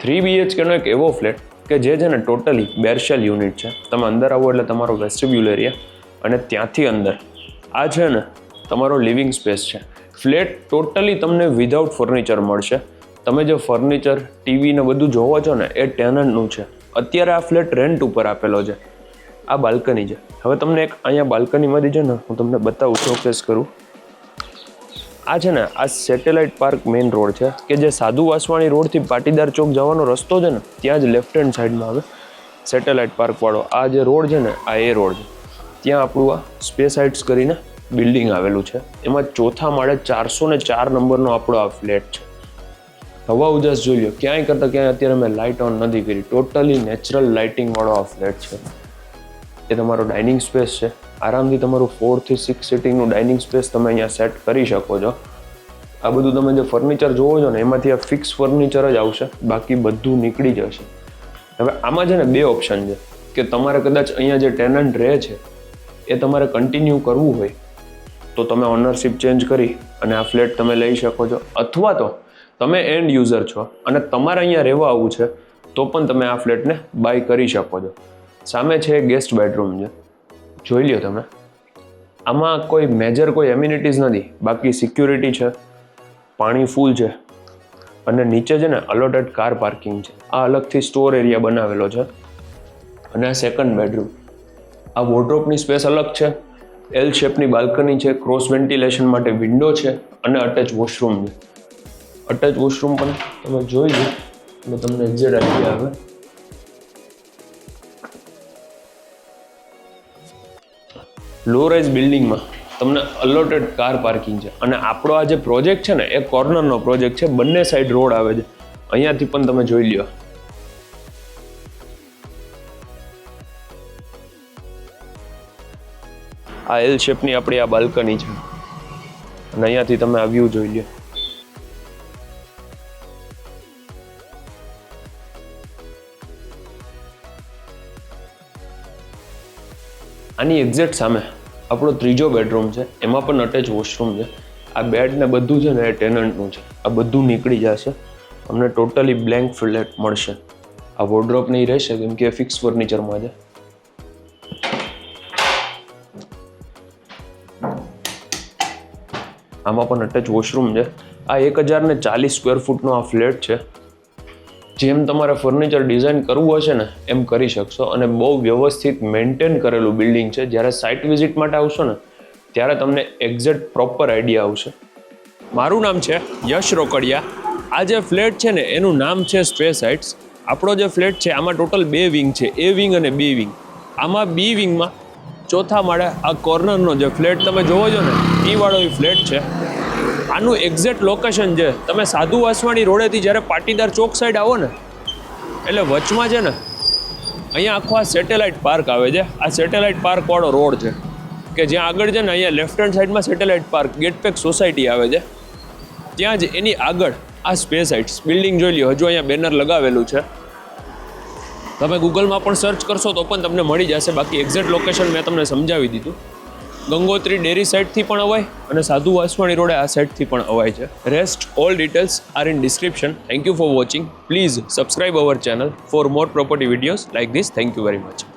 3 BHKનો એક એવો ફ્લેટ કે જે છે ને ટોટલી બેરશેલ યુનિટ છે. તમે અંદર આવો એટલે તમારો વેસ્ટિબ્યુલ એરિયા અને ત્યાંથી અંદર આ છે ને તમારો લિવિંગ સ્પેસ છે. ફ્લેટ ટોટલી તમને વિધાઉટ ફર્નિચર મળશે. તમે જે ફર્નિચર, ટીવી ને બધું જોવો છો ને એ ટેનન્ટનું છે. અત્યારે આ ફ્લેટ રેન્ટ ઉપર આપેલો છે. આ બાલ્કની છે. હવે તમને એક અહીંયા બાલ્કનીમાંથી છે ને હું તમને બતાવું, શોકેસ કરું. આ છે ને આ સેટેલાઇટ પાર્ક મેઇન રોડ છે કે જે સાધુ વાસવાણી રોડથી પાટીદાર ચોક જવાનો રસ્તો છે ને ત્યાં જ લેફ્ટ હેન્ડ સાઈડમાં આવે સેટેલાઇટ પાર્ક વાળો આ જે રોડ છે ને આ એ રોડ છે. ત્યાં આપણું આ સ્પેસ હાઇટ્સ કરીને બિલ્ડિંગ આવેલું છે. એમાં ચોથા માળે 404 નંબરનો આપણો આ ફ્લેટ છે. હવા ઉજાસ જોઈ લો, ક્યાંય કરતાં ક્યાંય અત્યારે મેં લાઇટ ઓન નથી કરી. ટોટલી નેચરલ લાઇટિંગ વાળો આ ફ્લેટ છે. એ તમારો ડાઇનિંગ સ્પેસ છે. આરામથી તમારું 4 થી 6 સિટિંગનું ડાઇનિંગ સ્પેસ તમે અહીંયા સેટ કરી શકો છો. આ બધું તમે જે ફર્નિચર જોવો છો ને એમાંથી આ ફિક્સ ફર્નિચર જ આવશે, બાકી બધું નીકળી જશે. હવે આમાં છે ને 2 ઓપ્શન છે કે તમારે કદાચ અહીંયા જે ટેનન્ટ રહે છે એ તમારે કન્ટિન્યુ કરવું હોય તો તમે ઓનરશિપ ચેન્જ કરી અને આ ફ્લેટ તમે લઈ શકો છો, અથવા તો તમે એન્ડ યુઝર છો અને તમારે અહીંયા રહેવા આવવું છે તો પણ તમે આ ફ્લેટને બાય કરી શકો છો. સામે છે ગેસ્ટ બેડરૂમ છે, જોઈ લ્યો તમે. આમાં કોઈ મેજર કોઈ એમ્યુનિટીઝ નથી, બાકી સિક્યુરિટી છે, પાણી ફૂલ છે અને નીચે છે ને અલોટેડ કાર પાર્કિંગ છે. આ અલગથી સ્ટોર એરિયા બનાવેલો છે. અને આ સેકન્ડ બેડરૂમ, આ વોર્ડરોબની સ્પેસ અલગ છે, એલ શેપની બાલ્કની છે, ક્રોસ વેન્ટિલેશન માટે વિન્ડો છે અને અટેચ વોશરૂમ છે. અટેચ વોશરૂમ પણ તમે જોઈ લો એટલે તમને એક્ઝેક્ટ આઈડિયા આવે. લો રાઇઝ બિલ્ડિંગમાં તમને અલોટેડ કાર પાર્કિંગ છે અને આપણો આ જે પ્રોજેક્ટ છે ને એ કોર્નરનો પ્રોજેક્ટ છે. બંને સાઈડ રોડ આવે છે. અહીંયાથી પણ તમે જોઈ લ્યો. આ એલ શેપની આપણી આ બાલ્કની છે અને અહીંયાથી તમે આ વ્યૂ જોઈ લ્યો. આની એક્ઝેક્ટ સામે આપણો ત્રીજો બેડરૂમ છે. એમાં પણ અટેચ વોશરૂમ છે. આ બેડ ને બધું છે ને એ ટેનન્ટનું છે. આ બધું નીકળી જશે. તમને ટોટલી બ્લેન્ક ફ્લેટ મળશે. આ વોર્ડરોબ નહીં રહેશે કેમ કે ફિક્સ ફર્નિચરમાં છે. આમાં પણ અટેચ વોશરૂમ છે. આ 1040 સ્ક્વેર ફૂટનો આ ફ્લેટ છે. જેમ તમારે ફર્નિચર ડિઝાઇન કરવું હશે ને એમ કરી શકશો અને બહુ વ્યવસ્થિત મેન્ટેન કરેલું બિલ્ડિંગ છે. જ્યારે સાઇટ વિઝિટ માટે આવશો ને ત્યારે તમને એક્ઝેક્ટ પ્રોપર આઈડિયા આવશે. મારું નામ છે યશ રોકડિયા. આ જે ફ્લેટ છે ને એનું નામ છે સ્પેસ હાઇટ્સ. આપણો જે ફ્લેટ છે આમાં ટોટલ 2 વિંગ છે, A વિંગ અને B વિંગ. આમાં B વિંગમાં ચોથા માળે આ કોર્નરનો જે ફ્લેટ તમે જોવો છો ને એ વાળો ફ્લેટ છે. આનું એક્ઝેક્ટ લોકેશન છે તમે સાધુ વાસવાણી રોડેથી જ્યારે પાટીદાર ચોક સાઈડ આવો ને એટલે વચમાં છે ને અહીંયા આખો આ સેટેલાઇટ પાર્ક આવે છે. આ સેટેલાઇટ પાર્ક વાળો રોડ છે કે જ્યાં આગળ છે ને અહીંયા લેફ્ટ હેન્ડ સાઈડમાં સેટેલાઇટ પાર્ક ગેટપેક સોસાયટી આવે છે. ત્યાં જ એની આગળ આ સ્પેસ હાઇટ્સ બિલ્ડિંગ જોઈ લ્યો. હજુ અહીંયા બેનર લગાવેલું છે. તમે ગૂગલમાં પણ સર્ચ કરશો તો પણ તમને મળી જશે. બાકી એક્ઝેક્ટ લોકેશન મેં તમને સમજાવી દીધું. ગંગોત્રી ડેરી સાઇડથી પણ અવાય અને સાધુ વાસવાણી રોડે આ સાઇડથી પણ અવાય છે. Rest all details are in description. Thank you for watching. Please subscribe our channel for more property videos like this. Thank you very much.